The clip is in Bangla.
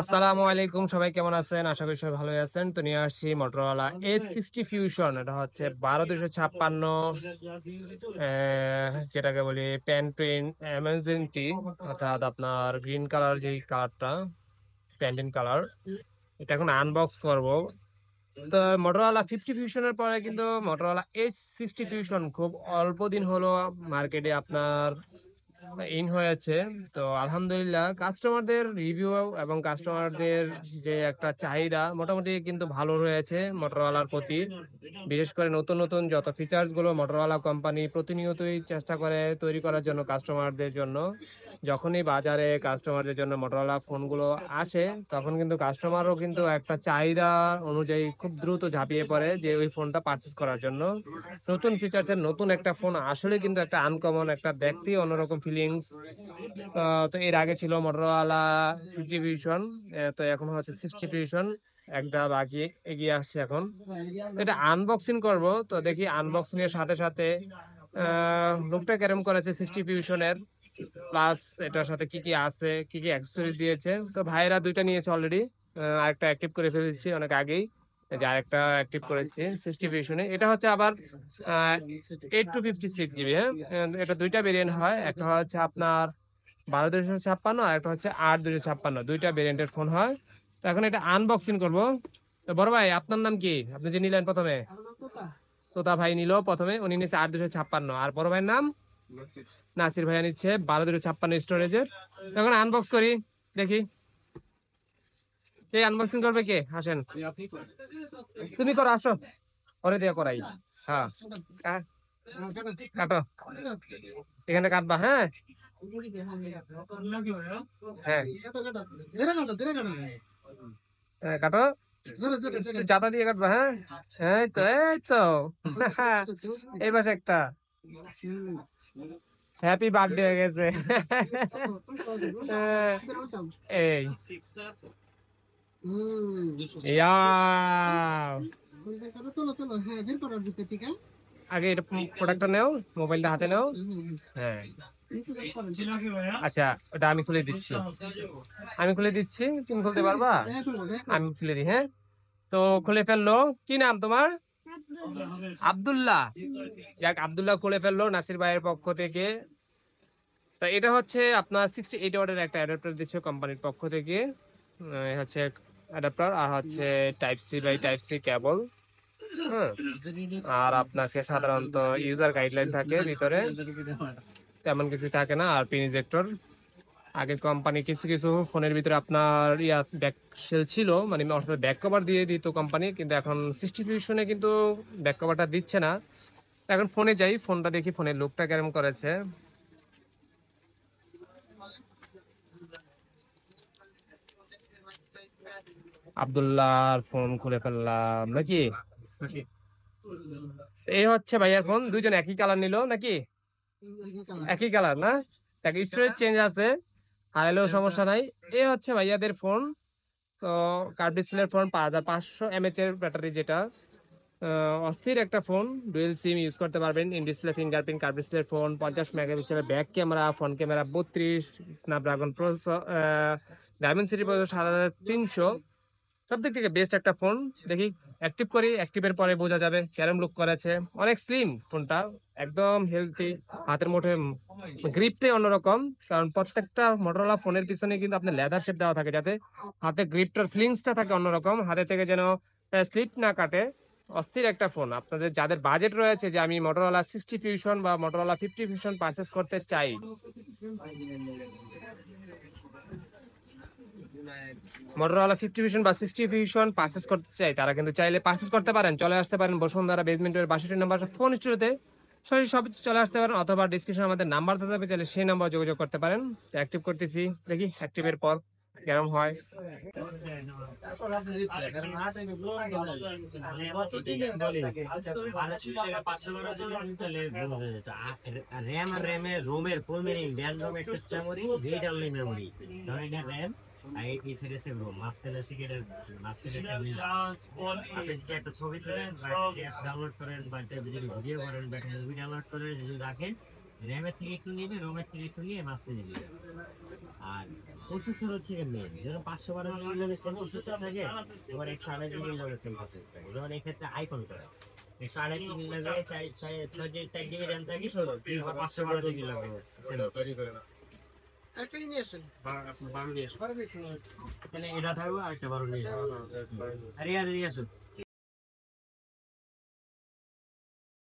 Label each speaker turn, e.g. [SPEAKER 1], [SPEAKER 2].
[SPEAKER 1] আসসালামু আলাইকুম, সবাই কেমন আছেন? আশা করি সবাই ভালোই আছেন। তো নিয়ে আসছি Motorola Edge 60 Fusion। এটা হচ্ছে 12256 যেটাকে বলি প্যান প্রিন্ট টি, অর্থাৎ আপনার গ্রিন কালার যেই কালারটা, প্যান্টিন কালার। এটা এখন আনবক্স করব। তো Motorola 50 ফিউশনের পরে কিন্তু Motorola Edge 60 ফিউশন খুব অল্প দিন হলো মার্কেটে আপনার ইন হয়েছে। তো আলহামদুলিল্লাহ কাস্টমারদের রিভিউ এবং কাস্টমারদের যে একটা চাহিদা মোটামুটি কিন্তু ভালো রয়েছে মোটরোলার প্রতি। বিশেষ করে নতুন নতুন যত ফিচার্স গুলো মোটরোলা কোম্পানি প্রতিনিয়তই চেষ্টা করে তৈরি করার জন্য কাস্টমারদের জন্য। যখনই বাজারে কাস্টমারদের জন্য মোটরোলা ফোনগুলো আসে তখন কিন্তু কাস্টমারও কিন্তু একটা চাহিদা অনুযায়ী খুব দ্রুত ঝাঁপিয়ে পড়ে যে ওই ফোনটা পারচেস করার জন্য। নতুন ফিচার্সের নতুন একটা ফোন আসলে কিন্তু একটা আনকমন, একটা দেখতে অন্যরকম ফিলিংস। তো এর আগে ছিল মোটরোলা 50 ভিশন, তো এখন হচ্ছে 60 ভিশন, একটা বাকি এগিয়ে আসছে এখন। তো এটা আনবক্সিং করব, তো দেখি আনবক্সিং এর সাথে সাথে লোকটা কেরম করেছে 60 ভিশনের, প্লাস এটার সাথে কি কি আছে, কি কি অ্যাক্সেসরিজ দিয়েছে। তো ভাইরা দুইটা নিয়েছে অলরেডি, আরেকটা অ্যাক্টিভ করে ফেলেছি অনেক আগেই, যে আরেকটা অ্যাক্টিভ করেছি 60 ভিশনে। এটা হচ্ছে আবার 8256 জিবি। হ্যাঁ, এটা দুইটা ভেরিয়েন্ট হয়, একটা হচ্ছে আপনার 12 256 আর একটা হচ্ছে 8 256, দুইটা ভেরিয়েন্টের ফোন হয়। তো এখন এটা আনবক্সিং করব। তো বড় ভাই, আপনার নাম কি? আপনি যে নিলেন প্রথমে, তোতা ভাই নিল প্রথমে, উনি নিচ্ছে 8 256। আর বড় ভাইয়ের নাম নাসির ভাইয়া নিচ্ছে 12 256 স্টোরেজের। এখন আনবক্স করি, দেখি কে আনবক্সিং করবে। কে আসেন, তুমি করো, আসো, পরে দিয়ে করাই। হ্যাঁ, কা- কাটো, এখানে কাটবা। হ্যাঁ হ্যাঁ হ্যাঁ, কাটো, চাতা দিয়ে কাটবা। হ্যাঁ, এই তো, এই তো। এই পাশে একটা হ্যাপি বার্থডে হয়ে গেছে। এই ইয়া, আগে এটা প্রোডাক্টটা নেও, মোবাইলটা হাতে নাও। হ্যাঁ, আচ্ছা, ওটা আমি খুলে দিচ্ছি, আমি খুলে দিচ্ছি, তুমি খুলতে পারবা? আমি খুলে দিই। হ্যাঁ, তো খুলে ফেললো। কি নাম তোমার? আব্দুল্লাহ। যাক, আব্দুল্লাহ খুলে ফেললো নাসির ভাইয়ের পক্ষ থেকে। তো এটা হচ্ছে আপনার 68 ওয়াটের একটা অ্যাডাপ্টার দিচ্ছে কোম্পানির পক্ষ থেকে। এই হচ্ছে অ্যাডাপ্টার, আর হচ্ছে type C by type C cable. হ্যাঁ, আর আপনাকে সাধারণত ইউজার গাইডলাইন থাকে ভিতরে, তেমন কিছু থাকে না। আর পিন ইজেক্টর, আগের কোম্পানি কিছু কিছু ফোনের ভিতরে আপনার ব্যাক সেল ছিল, মানে অর্থাৎ ব্যাক কভার দিয়ে দিত কোম্পানি, কিন্তু এখন 60 ফিউশনে কিন্তু ব্যাক কভারটা দিচ্ছে না। এখন ফোনে যাই, ফোনটা দেখি, ফোনের লুকটা কেমন করেছে। আব্দুল্লাহর ফোন খুলে ফেললাম নাকি? এই হচ্ছে ভাইয়ার ফোন, দুইজন একই কালার নিল নাকি? একই কালার না, এক স্টোরেজ চেঞ্জ আছে, হারাইলেও সমস্যা নাই। এই হচ্ছে ভাইয়াদের ফোন। তো কার্ভ ডিসপ্লের ফোন, 5500 mAh এর ব্যাটারি, যেটা অস্থির একটা ফোন। ডুয়েল সিম ইউজ করতে পারবেন, ইন ডিসপ্লে ফিঙ্গারপ্রিন্ট কার্ভ ডিসপ্লের ফোন, 50 মেগাপিক্সেলের back camera, front camera 32, Snapdragon processor, diamond city processor 7300। সব দিক থেকে বেস্ট একটা ফোন। দেখি অ্যাক্টিভ করি, অ্যাক্টিভের পরে বোঝা যাবে ক্যারম লুক করেছে। অনেক স্লিম ফোনটা, একদম হেলদি, হাতের মুঠে গ্রিপটাই অন্যরকম। কারণ প্রত্যেকটা মোটরোলা ফোনের পিছনে কিন্তু আপনার লেদার শেপ দেওয়া থাকে, যাতে হাতে গ্রিপটার ফিলিংসটা থাকে অন্যরকম, হাতে থেকে যেন স্লিপ না কাটে। অস্থির একটা ফোন। আপনাদের যাদের বাজেট রয়েছে যে আমি মোটরোলা 60 ফিউশন বা মোটরোলা 50 ফিউশন পারচেস করতে চাই, মোটরোলা 50 ভিশন বা 60 ভিশন পারচেস করতে চাই, তারা কিন্তু চাইলে পারচেস করতে পারেন। চলে আসতে পারেন বসুন্ধরা বেসমেন্টের 62 নম্বর ফোন স্টুডিওতে, সরাসরি সব চলে আসতে পারেন, অথবা ডিসক্রিপশনে আমাদের নাম্বার দিতে হবে, চাইলে সেই নাম্বার যোগাযোগ করতে পারেন। অ্যাক্টিভ করতেছি, দেখি অ্যাক্টিভের পর কেরম হয়।
[SPEAKER 2] র্যাম আর র্যামের রোমের ফুল মিনিং র্যাম রোমের সিস্টেম রিড অনলি মেমোরি। ধরেন এটা র্যাম আর এই পিসের এসে রোম মাঝখানে সিকেটের মাঝখানে এসে আপনি যে একটা ছবি তোলেন বা অ্যাপ ডাউনলোড করেন বা একটা যদি ভিডিও করেন বা একটা মুভি ডাউনলোড করেন যদি রাখেন, র্যামের থেকে একটু নিবে, রোমের থেকে একটু নিয়ে মাঝখানে নিবে। আর প্রসেসর হচ্ছে মেন, যেন 512 মিলিয়নের সেল প্রসেসর থাকে, এবার 128 মিলিয়নের সেল প্রসেসর থাকে। যেমন এক্ষেত্রে আইফোন করে 128 মিলিয়নের 4 জিবি র্যাম থাকে, 512 জিবি লাগে সেল। তাহলে এটা থাকবে আর একটা 12 নিয়ে আসো। আরে আসো